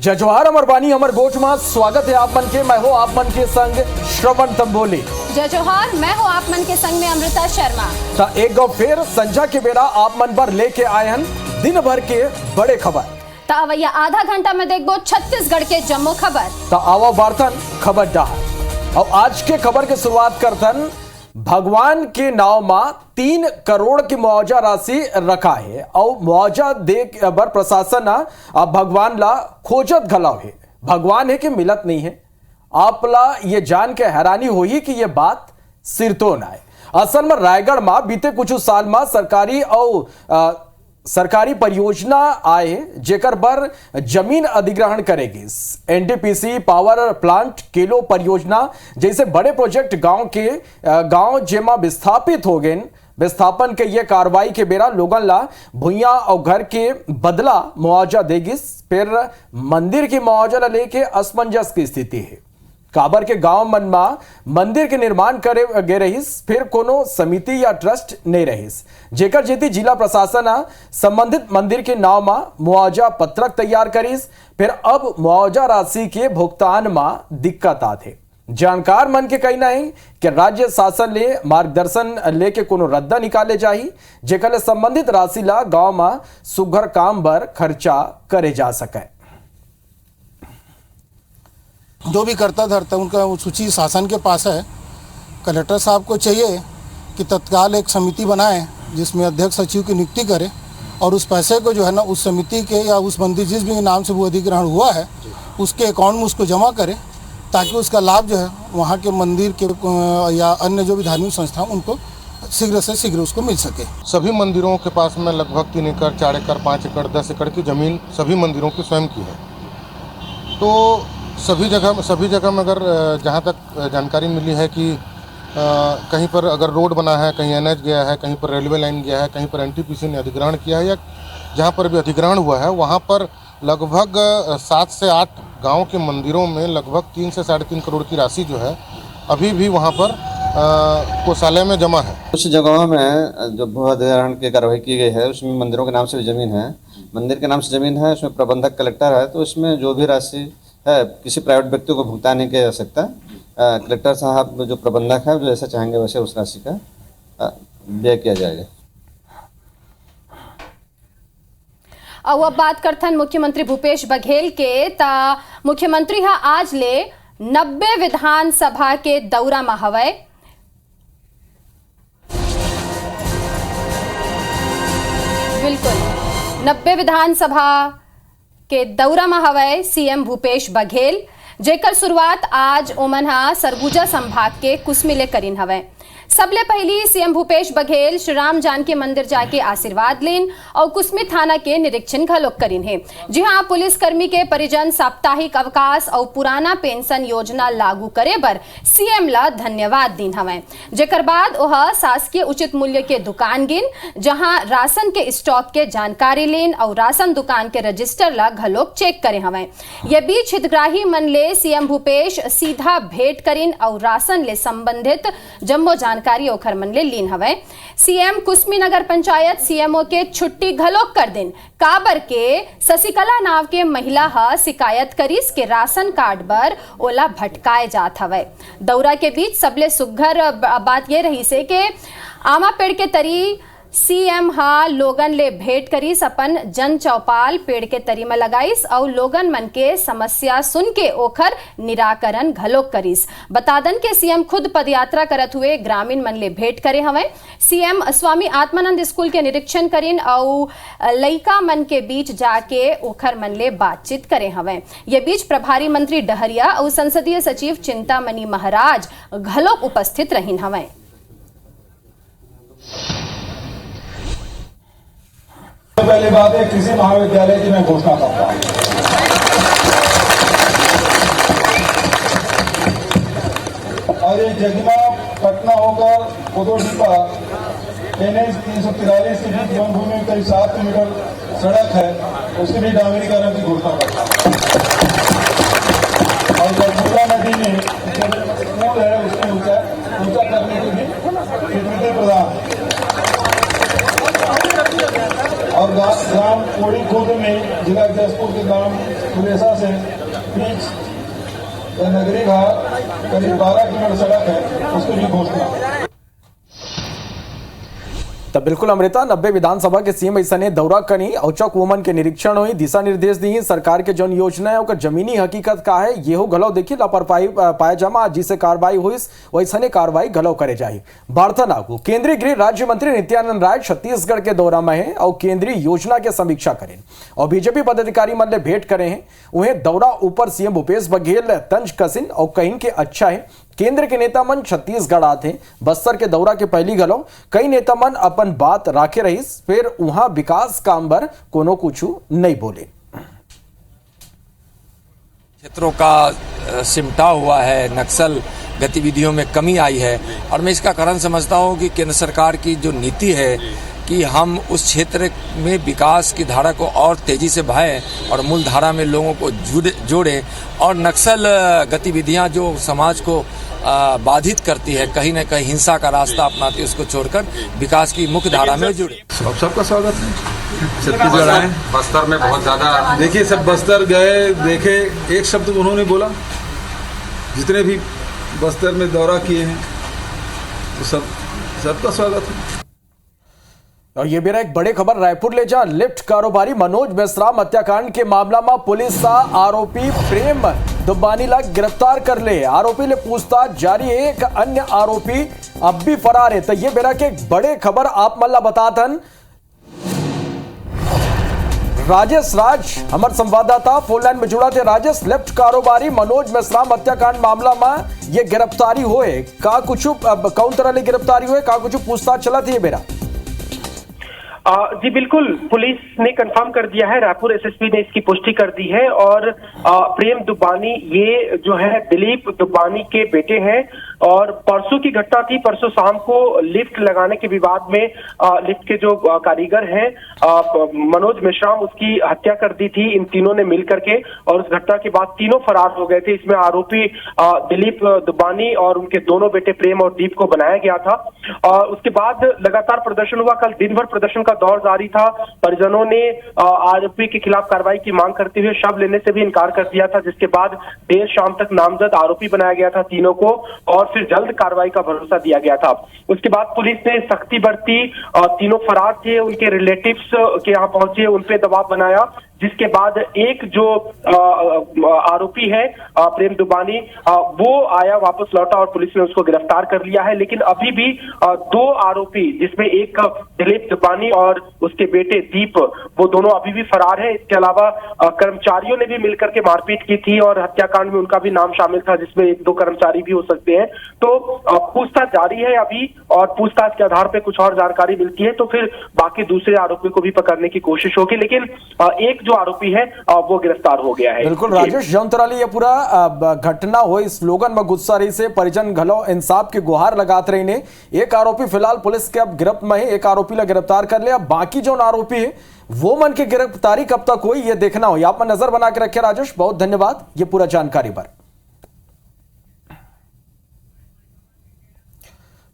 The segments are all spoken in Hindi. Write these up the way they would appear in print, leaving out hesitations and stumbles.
जय जोहार अमर बानी अमर गोठ में स्वागत है आप मन के। मैं हूँ आप मन के संग श्रवण तंबोली। जय जोहार, मैं हूँ आप मन के संग में अमृता शर्मा। तो एक गो फिर संझा के बेरा आप मन पर लेके आए हैं दिन भर के बड़े खबर। तो अवैया आधा घंटा में देखो छत्तीसगढ़ के जम्मू खबर। तो आओ बर्तन खबर डाल और आज के खबर की शुरुआत करतन। भगवान के नाव में 3 करोड़ की मुआवजा राशि रखा है और मुआवजा दे बर प्रशासन भगवान ला खोजत घलाव है। भगवान है कि मिलत नहीं है। आप ला ये जान के हैरानी हुई कि ये बात सिरतो ना है। असल में रायगढ़ में बीते कुछ साल में सरकारी परियोजना आए जेकर पर जमीन अधिग्रहण करेगी। एनटीपीसी पावर प्लांट केलो परियोजना जैसे बड़े प्रोजेक्ट गांव जेमा विस्थापित हो गए। विस्थापन के ये कार्रवाई के बेरा लोगन ला भुइया और घर के बदला मुआवजा देगी। फिर मंदिर की मुआवजा ला लेके असमंजस की स्थिति है। काबर के गांव मन में मंदिर के निर्माण करे गे रहीस, फिर कोनो समिति या ट्रस्ट नहीं रहीस, जेकर जेती जिला प्रशासन संबंधित मंदिर के नाव में मुआवजा पत्रक तैयार करीस। फिर अब मुआवजा राशि के भुगतान में दिक्कत आते। जानकार मन के कहना है कि राज्य शासन ले मार्गदर्शन लेके कोनो रद्दा निकाले जाही, जेकर संबंधित राशि ला गांव में सुघर काम बर खर्चा करे जा सके। जो भी करता धरता उनका सूची शासन के पास है। कलेक्टर साहब को चाहिए कि तत्काल एक समिति बनाए जिसमें अध्यक्ष सचिव की नियुक्ति करे और उस पैसे को जो है ना उस समिति के या उस मंदिर जिस भी नाम से वो अधिग्रहण हुआ है उसके अकाउंट में उसको जमा करे, ताकि उसका लाभ जो है वहाँ के मंदिर के या अन्य जो भी धार्मिक संस्था उनको शीघ्र से शीघ्र उसको मिल सके। सभी मंदिरों के पास में लगभग 3 एकड़ 4 एकड़ 5 एकड़ 10 एकड़ की ज़मीन सभी मंदिरों की स्वयं की है। तो सभी जगह में अगर जहाँ तक जानकारी मिली है कि कहीं पर अगर रोड बना है, कहीं एनएच गया है, कहीं पर रेलवे लाइन गया है, कहीं पर एनटीपीसी ने अधिग्रहण किया है या जहाँ पर भी अधिग्रहण हुआ है वहाँ पर लगभग 7 से 8 गांव के मंदिरों में लगभग 3 से 3.5 करोड़ की राशि जो है अभी भी वहाँ पर कोषालय में जमा है। कुछ जगहों में जो भू अधिग्रहण की कार्रवाई की गई है उसमें मंदिरों के नाम से भी जमीन है, मंदिर के नाम से जमीन है, उसमें प्रबंधक कलेक्टर है। तो इसमें जो भी राशि है किसी प्राइवेट व्यक्ति को भुगतान नहीं किया जा सकता। कलेक्टर साहब जो प्रबंधक है जो जैसा चाहेंगे वैसे उस राशि का व्यय किया जाएगा। और अब बात करथन मुख्यमंत्री भूपेश बघेल के। ता मुख्यमंत्री हा आज ले 90 विधानसभा के दौरा में हवय। बिल्कुल 90 विधानसभा के दौरा में हवय सीएम भूपेश बघेल, जेकर शुरुआत आज ओमनहा सरगुजा संभाग के कुसमी ले करीन हवय। सबले पहली सीएम भूपेश बघेल श्री राम जानकी मंदिर जाके आशीर्वाद लेन और कुसमी थाना के निरीक्षण घलोक करीन है। जी हाँ, पुलिस कर्मी के परिजन साप्ताहिक अवकाश और पुराना पेंशन योजना लागू करे बर सीएम ला धन्यवाद दीन हवय। जेकर बाद वह शासकीय उचित मूल्य के दुकान गिन, जहां राशन के स्टॉक के जानकारी लेन और राशन दुकान के रजिस्टर ला घलोक चेक करे हवय। ये बीच हितग्राही मन ले सीएम भूपेश सीधा भेंट करीन और राशन ले संबंधित जम्मो जानकारी ओखर मन ले लीन हवय। सीएम कुसमी नगर पंचायत सीएमओ के छुट्टी घलोक कर दिन, काबर के शशिकला नाव के महिला हा शिकायत करीस के राशन कार्ड बर ओला भटकाए जात हवय। दौरा के बीच सबले सुघर बात ये रही से के आमा पेड़ के तरी सीएम हा लोगन ले भेंट करीस, अपन जन चौपाल पेड़ के तरी में लगाईस और लोगन मन के समस्या सुन के ओखर निराकरण घलोक करीस। बतादन के सीएम खुद पदयात्रा करत हुए ग्रामीण मन ले भेंट करे हवय। सीएम स्वामी आत्मानंद स्कूल के निरीक्षण करीन और लइका मन के बीच जाके ओखर मन ले बातचीत करे हवय। ये बीच प्रभारी मंत्री डहरिया और संसदीय सचिव चिंतामणि महाराज घलोक उपस्थित रहीन हवय। पहली बात है कृषि महाविद्यालय की मैं घोषणा करता हूं। और ये जगमा पटना होकर कोदोडीपा NH 343 के बीच वन भूमि में करीब 7 किलोमीटर सड़क है, उसके भी डामरीकरण की घोषणा करता हूं। और गढ़पुरा नदी में पुल है उसमें ऊंचा करने की भी स्वीकृति प्रदान है। और ग्राम कोड़ी खुर्द में जिला जसपुर के ग्राम सुलेसा से बीच नगरी घाट करीब 12 किलोमीटर सड़क है, उसकी भी घोषणा। तब बिल्कुल अमृता 90 विधानसभा के सीएम ऐसा ने दौरा करी औचक वोमन के निरीक्षण हुई, दिशा निर्देश दी सरकार के जौन योजना है और जमीनी हकीकत का है ये हो घलो देखी लापरवाही पाया जमा जिसे कार्रवाई हुई वैसने कार्रवाई घलो करे जाए। बाढ़ता लागू केंद्रीय गृह राज्य मंत्री नित्यानंद राय छत्तीसगढ़ के दौरा में है और केंद्रीय योजना के समीक्षा करें और बीजेपी पदाधिकारी मन ले भेंट करे हैं। उन्हें दौरा ऊपर सीएम भूपेश बघेल तंज कसिन और कहीं के अच्छा है केंद्र के नेता मन छत्तीसगढ़ आते बस्तर के दौरा के पहली घलो कई नेता मन अपन बात राखे रही फिर वहां विकास काम बर कोनो कुछ नहीं बोले। क्षेत्रों का सिमटा हुआ है, नक्सल गतिविधियों में कमी आई है और मैं इसका कारण समझता हूं कि केंद्र सरकार की जो नीति है कि हम उस क्षेत्र में विकास की धारा को और तेजी से बहाएं और मूल धारा में लोगों को जोड़े और नक्सल गतिविधियां जो समाज को बाधित करती है, कहीं न कहीं हिंसा का रास्ता अपनाती है, उसको छोड़कर विकास की मुख्य धारा में जुड़े। सबका स्वागत है। छत्तीसगढ़ आए, बस्तर में बहुत ज्यादा देखिए सब बस्तर गए देखे, एक शब्द उन्होंने बोला, जितने भी बस्तर में दौरा किए हैं तो सबका स्वागत है। और ये मेरा एक बड़े खबर रायपुर ले जा लिफ्ट कारोबारी मनोज मेश्राम हत्याकांड के मामला में पुलिस आरोपी प्रेम दुब्बानी ला गिरफ्तार कर ले। आरोपी ले पूछताछ जारी है, एक अन्य आरोपी अब भी फरार है। तो ये मेरा के एक बड़े खबर आप मल्ला बतातन राजेश राज हमारे संवाददाता फोन लाइन में जुड़ा थे। राजेश, लिफ्ट कारोबारी मनोज मेश्राम हत्याकांड मामला में ये गिरफ्तारी हुए का कुछ कौन तरह ले गिरफ्तारी हुए का कुछ पूछताछ चला थी मेरा? जी बिल्कुल, पुलिस ने कंफर्म कर दिया है, रायपुर एसएसपी ने इसकी पुष्टि कर दी है और प्रेम दुब्बानी ये जो है दिलीप दुब्बानी के बेटे हैं और परसों की घटना थी। परसों शाम को लिफ्ट लगाने के विवाद में लिफ्ट के जो कारीगर हैं मनोज मेश्राम उसकी हत्या कर दी थी इन तीनों ने मिल करके और उस घटना के बाद तीनों फरार हो गए थे। इसमें आरोपी दिलीप दुब्बानी और उनके दोनों बेटे प्रेम और दीप को बनाया गया था और उसके बाद लगातार प्रदर्शन हुआ। कल दिन भर प्रदर्शन का दौर जारी था। परिजनों ने आरोपी के खिलाफ कार्रवाई की मांग करते हुए शव लेने से भी इनकार कर दिया था, जिसके बाद देर शाम तक नामजद आरोपी बनाया गया था तीनों को और फिर जल्द कार्रवाई का भरोसा दिया गया था। उसके बाद पुलिस ने सख्ती बरती, तीनों फरार थे, उनके रिलेटिव्स के यहाँ पहुंचे, उनपे दबाव बनाया, जिसके बाद एक जो आरोपी है प्रेम दुब्बानी वो आया, वापस लौटा और पुलिस ने उसको गिरफ्तार कर लिया है। लेकिन अभी भी दो आरोपी जिसमें एक दिलीप दुब्बानी और उसके बेटे दीप वो दोनों अभी भी फरार है। इसके अलावा कर्मचारियों ने भी मिलकर के मारपीट की थी और हत्याकांड में उनका भी नाम शामिल था, जिसमें एक दो कर्मचारी भी हो सकते हैं। तो पूछताछ जारी है अभी और पूछताछ के आधार पर कुछ और जानकारी मिलती है तो फिर बाकी दूसरे आरोपी को भी पकड़ने की कोशिश होगी। लेकिन एक आरोपी है वो गिरफ्तार हो गया है। बिल्कुल राजेश, जौनतराली ये पूरा घटना हो स्लोगन में गुस्सा रही से परिजन घलो इंसाफ की गुहार लगाते रही ने। एक आरोपी फिलहाल पुलिस के अब गिरफ्त में है, एक आरोपी ला गिरफ्तार कर लिया, बाकी जो आरोपी है वो मन की गिरफ्तारी कब तक हुई ये देखना हो। आप नजर बना के रखे राजेश, बहुत धन्यवाद ये पूरा जानकारी पर।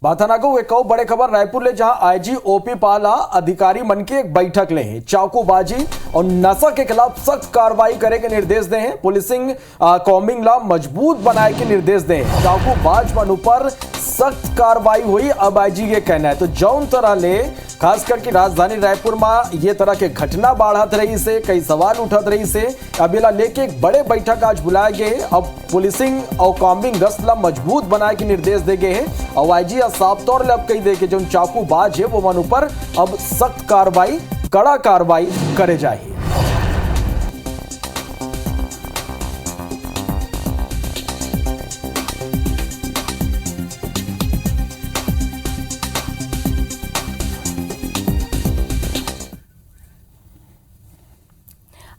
बाथानागो एक और बड़े खबर रायपुर ले जहां आईजी ओपी पाला अधिकारी मन के एक बैठक ले हैं। चाकूबाजी और नशा के खिलाफ सख्त कार्रवाई करे के निर्देश दे हैं। पुलिसिंग कॉम्बिंग ला मजबूत बनाए के निर्देश दे हैं। चाकूबाज मन ऊपर सख्त कार्रवाई हुई अब आईजी ये कहना है। तो जौन तरह ले खासकर की राजधानी रायपुर में ये तरह के घटना बढ़त रही से कई सवाल उठत रही से अबेला लेके एक बड़े बैठक आज बुलाए गए। अब पुलिसिंग और कॉम्बिंग गश्त ला मजबूत बनाए के निर्देश दे गए हैं और आईजी साफ तौर ले अब कही दे कि जो चाकूबाज है वो मन ऊपर अब सख्त कार्रवाई कड़ा कार्रवाई करे जाए।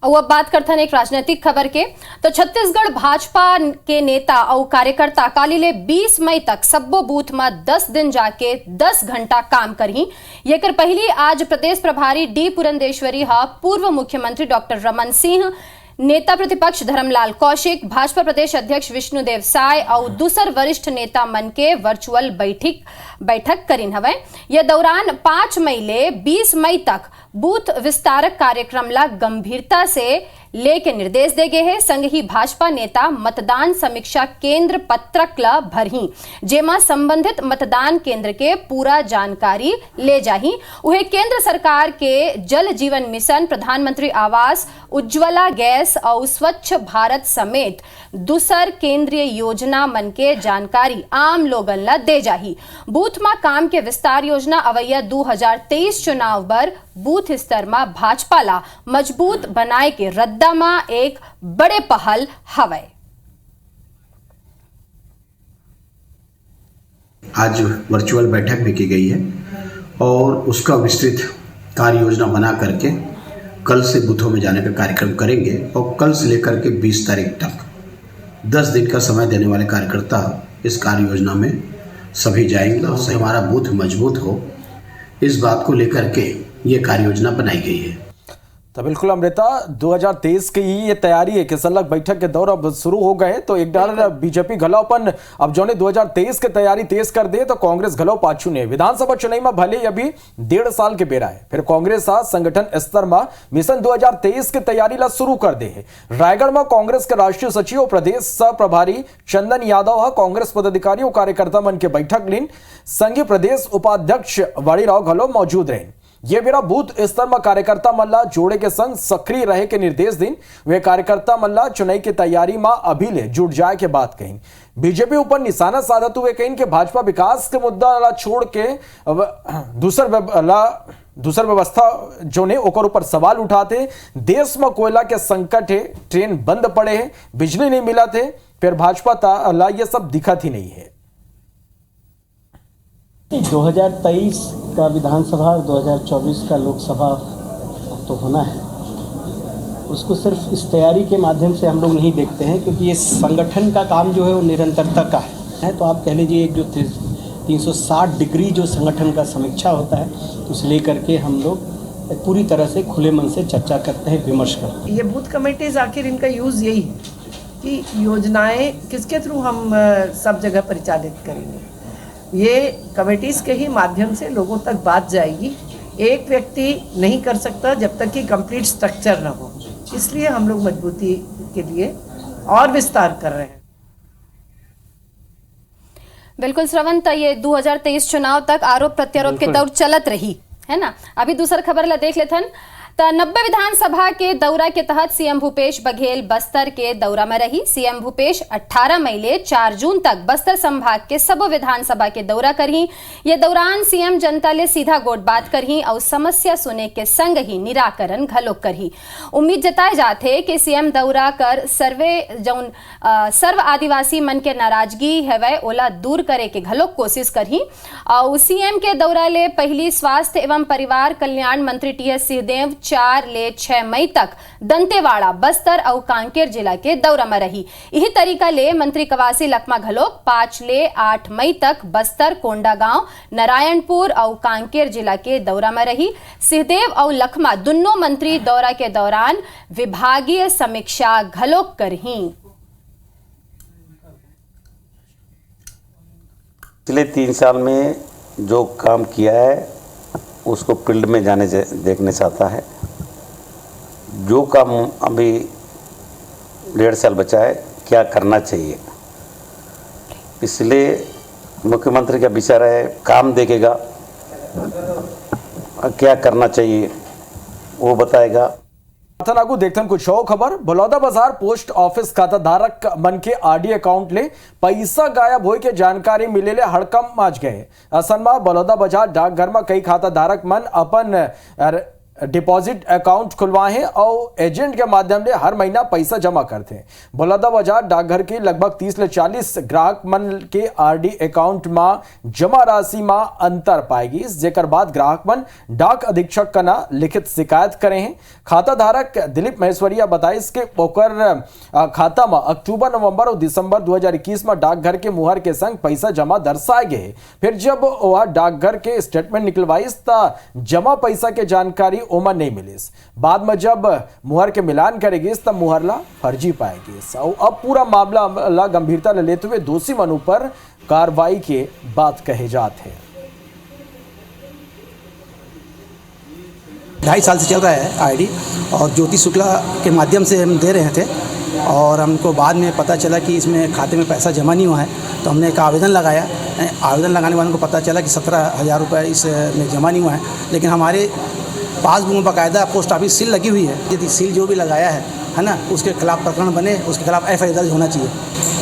और अब बात करते हैं एक राजनीतिक खबर के। तो छत्तीसगढ़ भाजपा के नेता और कार्यकर्ता कालीले 20 मई तक सब्बो बूथ में 10 दिन जाके 10 घंटा काम करही। ये कर पहली आज प्रदेश प्रभारी डी पुरंदेश्वरी हा पूर्व मुख्यमंत्री डॉक्टर रमन सिंह, नेता प्रतिपक्ष धर्मलाल कौशिक, भाजपा प्रदेश अध्यक्ष विष्णुदेव साय और दूसर वरिष्ठ नेता मन के वर्चुअल बैठक करीन हवे। यह दौरान 5 मई ले 20 मई तक बूथ विस्तारक कार्यक्रम ला गंभीरता से लेके निर्देश दे गए हैं। संग ही भाजपा नेता मतदान समीक्षा केंद्र पत्रक ला भरही, जेमा संबंधित मतदान केंद्र के पूरा जानकारी ले जाही। उहे केंद्र सरकार के जल जीवन मिशन, प्रधानमंत्री आवास, उज्ज्वला गैस और स्वच्छ भारत समेत दूसर केंद्रीय योजना मन के जानकारी आम लोगन ला दे जाही। बूथ मा काम के विस्तार योजना अवैया 2023 चुनाव बर बूथ स्तर में भाजपा ला मजबूत बनाए के रद्दा में एक बड़े पहल हवे। आज वर्चुअल बैठक भी की गई है और उसका विस्तृत कार्य योजना बना करके कल से बूथों में जाने का कार्यक्रम करेंगे और कल से लेकर के 20 तारीख तक 10 दिन का समय देने वाले कार्यकर्ता इस कार्य योजना में सभी जाएंगे और से हमारा बूथ मजबूत हो, इस बात को लेकर के ये कार्य योजना बनाई गई है। तो बिल्कुल अमृता, 2023 की ये तैयारी है कि सलग बैठक के दौर अब शुरू हो गए, तो एक डाल बीजेपी घलावपन अब जो ने 2023 की तैयारी तेज कर दे तो कांग्रेस घलो पाछू ने। विधानसभा चुनाव में भले अभी 1.5 साल के बेरा है, फिर कांग्रेस आज संगठन स्तर में मिशन 2023 की तैयारी ला शुरू कर दे है। रायगढ़ में कांग्रेस के राष्ट्रीय सचिव प्रदेश सह प्रभारी चंदन यादव कांग्रेस पदाधिकारियों कार्यकर्ता मन के बैठक लीन, संघीय प्रदेश उपाध्यक्ष वाड़ीराव घलो मौजूद रहे। ये मेरा बूथ स्तर में कार्यकर्ता मल्ला जोड़े के संग सक्रिय रहे के निर्देश दिन। वे कार्यकर्ता मल्ला चुनाव की तैयारी में अभी ले जुट जाए के बात कही। बीजेपी ऊपर निशाना साधत हुए कहीं कि भाजपा विकास के मुद्दा ला छोड़ के दूसर व्यवस्था जो ने ओकर ऊपर सवाल उठाते। देश में कोयला के संकट है, ट्रेन बंद पड़े है, बिजली नहीं मिला थे, फिर भाजपा ला ये सब दिखत ही नहीं है। 2023 का विधानसभा, 2024 का लोकसभा तो होना है, उसको सिर्फ इस तैयारी के माध्यम से हम लोग नहीं देखते हैं, क्योंकि ये संगठन का काम जो है वो निरंतरता का है। तो आप कह लीजिए एक जो 360 डिग्री जो संगठन का समीक्षा होता है, उसे लेकर के हम लोग पूरी तरह से खुले मन से चर्चा करते हैं, विमर्श करते हैं। ये बूथ कमेटीज़ आखिर इनका यूज़ यही है कि योजनाएं किसके थ्रू हम सब जगह परिचालित करेंगे। ये कमेटीज़ के ही माध्यम से लोगों तक बात जाएगी। एक व्यक्ति नहीं कर सकता जब तक कि कंप्लीट स्ट्रक्चर न हो, इसलिए हम लोग मजबूती के लिए और विस्तार कर रहे हैं। बिल्कुल श्रवण, ये 2023 चुनाव तक आरोप प्रत्यारोप के दौर चलत रही है ना। अभी दूसरा खबर ला देख लेथन। 90 विधानसभा के दौरा के तहत सीएम भूपेश बघेल बस्तर के दौरा में रही। सीएम भूपेश 18 मई ले 4 जून तक बस्तर संभाग के सब विधानसभा के दौरा करही। ये दौरान सीएम जनता ले सीधा गोट बात करही और समस्या सुने के संग ही निराकरण घलोक करही। उम्मीद जताए जाते कि सीएम दौरा कर सर्व आदिवासी मन के नाराजगी है ओला दूर करे के घलोक कोशिश करही। और सीएम के दौरा ले पहली स्वास्थ्य एवं परिवार कल्याण मंत्री टीएस सिंहदेव 4 ले 6 मई तक दंतेवाड़ा, बस्तर और कांकेर जिला के दौरा में रही। यही तरीका ले मंत्री कवासी लखमा घलोक 5 ले 8 मई तक बस्तर, कोंडागांव, नारायणपुर और कांकेर जिला के दौरा में रही। सिंहदेव और लखमा दोनों मंत्री दौरा के दौरान विभागीय समीक्षा घलोक करही। पिछले 3 साल में जो काम किया है उसको फील्ड में जाने देखने चाहता है। जो काम अभी 1.5 साल बचा है, क्या करना चाहिए, इसलिए मुख्यमंत्री का विचार है काम देखेगा, क्या करना चाहिए वो बताएगा। आगू देखते हैं कुछ और खबर। बलौदा बाजार पोस्ट ऑफिस खाता धारक मन के आरडी अकाउंट ले पैसा गायब होए के जानकारी मिले ले हड़कम माच गए। असल में बलौदा बाजार डाकघर में कई खाता धारक मन अपन डिपॉजिट अकाउंट खुलवाए और एजेंट के माध्यम से हर महीना पैसा जमा करते हैं। बलौदा बाजार डाकघर के लगभग 30 से 40 ग्राहक मन के आरडी अकाउंट में जमा राशि में अंतर पाएगी, जेकर बाद ग्राहक मन डाक अधीक्षक का ना लिखित शिकायत करे हैं। खाता धारक दिलीप महेश्वरिया बताइस के ओकर खाता में अक्टूबर, नवंबर और दिसंबर 2021 में डाकघर के मुहर के संग पैसा जमा दर्शाए गए। फिर जब वह डाकघर के स्टेटमेंट निकलवाइस ता जमा पैसा के जानकारी ओमा नहीं मिलिस। बाद में जब मुहर के मिलान करेगी तब मुहरला फर्जी पाएगी। अब पूरा मामला गंभीरता लेते हुए दोषी मनु पर कार्रवाई के बात कहे जाते हैं। 2.5 साल से चल रहा है आईडी, और ज्योति शुक्ला के माध्यम से हम दे रहे थे, और हमको बाद में पता चला कि इसमें खाते में पैसा जमा नहीं हुआ है, तो हमने एक आवेदन लगाया। आवेदन लगाने वालों को पता चला कि 17,000 रुपये इसमें जमा नहीं हुआ है, लेकिन हमारे पासबुक में बाकायदा पोस्ट ऑफिस सील लगी हुई है। यदि सील जो भी लगाया है ना, उसके खिलाफ प्रकरण बने, उसके खिलाफ FIR दर्ज होना चाहिए।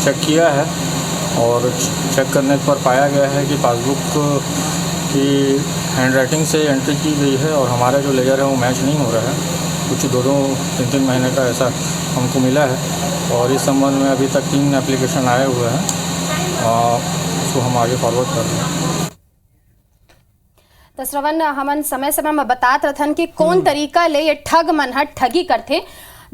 चेक किया है और चेक करने पर पाया गया है कि पासबुक की हैंडराइटिंग से एंट्री की गई है और हमारा जो लेजर है वो मैच नहीं हो रहा है। कुछ 2-3 महीने का ऐसा हमको मिला है, और इस संबंध में अभी तक 3 एप्लीकेशन आए हुए हैं, उसको हम आगे फॉरवर्ड कर रहे हैं। तो श्रवण, हमन समय समय में बतात रहथन कि कौन तरीका ले ये ठग मन ह ठगी करथे।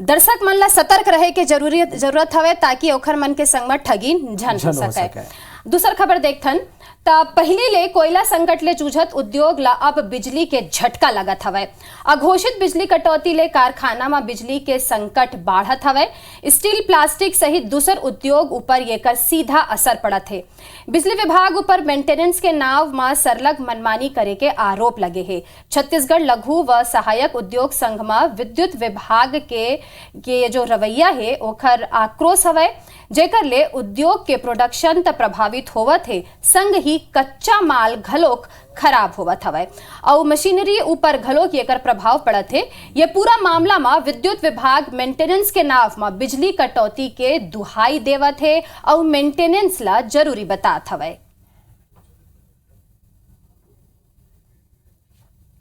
दर्शक मन ला सतर्क रहे के जरूरत हवे, ताकि ओखर मन के संग में ठगी झन हो सके। दूसर खबर देखथन ता पहले ले कोयला संकट ले जूझत उद्योग ला अब बिजली के झटका लगत हवे। अघोषित बिजली कटौती ले कारखाना में बिजली के संकट बाढ़त हवे। स्टील, प्लास्टिक सहित दूसर उद्योग ऊपर येकर सीधा असर पड़त है। बिजली विभाग ऊपर मेंटेनेंस के नाव में सरलग मनमानी करे के आरोप लगे है। छत्तीसगढ़ लघु व सहायक उद्योग संघ में विद्युत विभाग के जो रवैया है ओखर आक्रोश हवे, जेकर ले उद्योग के प्रोडक्शन त प्रभावित होवत है, संग ही कच्चा माल घलोक खराब होवत हवे और मशीनरी ऊपर घलोक येकर प्रभाव पड़त है। ये पूरा मामला में विद्युत विभाग मेंटेनेंस के नाव में बिजली कटौती के दुहाई देवत है और मेंटेनेंस ला जरूरी बतात हवे।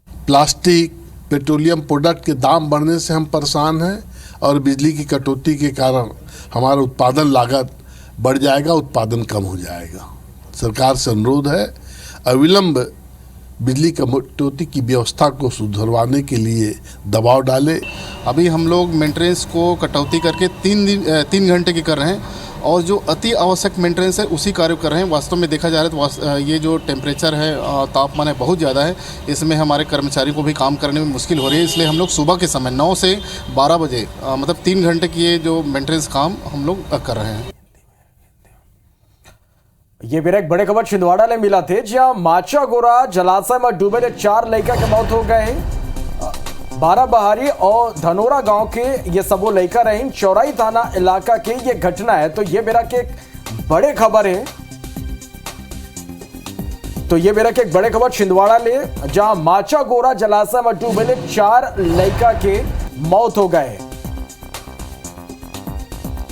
प्लास्टिक, पेट्रोलियम प्रोडक्ट के दाम बढ़ने से हम परेशान हैं, और बिजली की कटौती के कारण हमारा उत्पादन लागत बढ़ जाएगा, उत्पादन कम हो जाएगा। सरकार से अनुरोध है अविलंब बिजली कटौती की व्यवस्था को सुधरवाने के लिए दबाव डाले। अभी हम लोग मेंटेनेंस को कटौती करके 3 घंटे की कर रहे हैं, और जो अति आवश्यक मेंटेनेंस है उसी कार्य कर रहे हैं। वास्तव में देखा जा रहा है तो ये जो टेम्परेचर है, तापमान है बहुत ज़्यादा है, इसमें हमारे कर्मचारियों को भी काम करने में मुश्किल हो रही है। इसलिए हम लोग सुबह के समय 9 से 12 बजे मतलब 3 घंटे की ये जो मेंटेनेंस काम हम लोग कर रहे हैं। ये भी एक बड़े खबर छिंदवाड़ा में मिला थे, जहां माचा गोरा जलाशय में डूबे 4 लड़का के मौत हो गए हैं। बाराबहारी और धनोरा गांव के ये सबो लड़का रहे। चौराई थाना इलाका के ये घटना है। तो ये मेरा के एक बड़े खबर है, तो ये मेरा के एक बड़े खबर छिंदवाड़ा ले, जहां माचा गोरा जलाशय में डूबे 4 लड़का के मौत हो गए।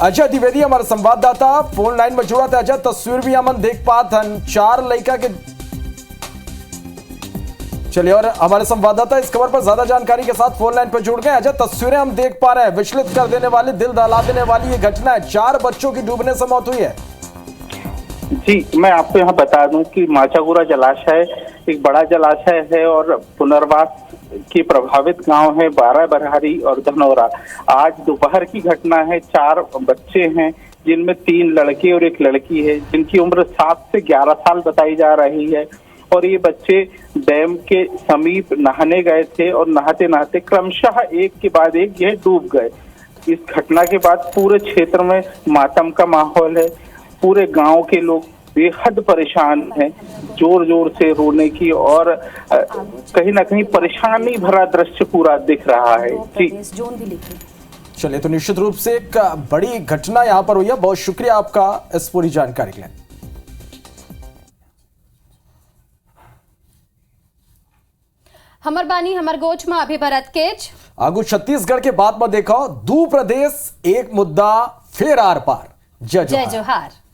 अजय द्विवेदी हमारे संवाददाता फोन लाइन में जुड़ा था। अजय, तस्वीर भी हम देख पाते हैं 4 लड़का के। चलिए, और हमारे संवाददाता इस खबर पर ज्यादा जानकारी के साथ फोन लाइन पर जुड़ गए। अजय, तस्वीरें हम देख पा रहे हैं, विचलित कर देने वाली, दिल दहला देने वाली ये घटना है। 4 बच्चों की डूबने से मौत हुई है। जी, मैं आपको यहाँ बता दूं कि माचागुरा जलाशय एक बड़ा जलाशय है और पुनर्वास की प्रभावित गांव है बाराबहारी और धनौरा। आज दोपहर की घटना है। 4 बच्चे हैं, जिनमें 3 लड़के और 1 लड़की है, जिनकी उम्र 7 से 11 साल बताई जा रही है। और ये बच्चे डैम के समीप नहाने गए थे और नहाते नहाते क्रमशः एक के बाद एक ये डूब गए। इस घटना के बाद पूरे क्षेत्र में मातम का माहौल है। पूरे गांव के लोग बेहद परेशान हैं, जोर जोर से रोने की और कहीं ना कहीं परेशानी भरा दृश्य पूरा दिख रहा है। जी चलिए, तो निश्चित रूप से एक बड़ी घटना यहाँ पर हुई है। बहुत शुक्रिया आपका इस पूरी जानकारी के लिए। हमर बानी हमर गोच में अभी भरत केज आगू छत्तीसगढ़ के बाद में देखो दू प्रदेश एक मुद्दा फिर आर पार। जय जोहार।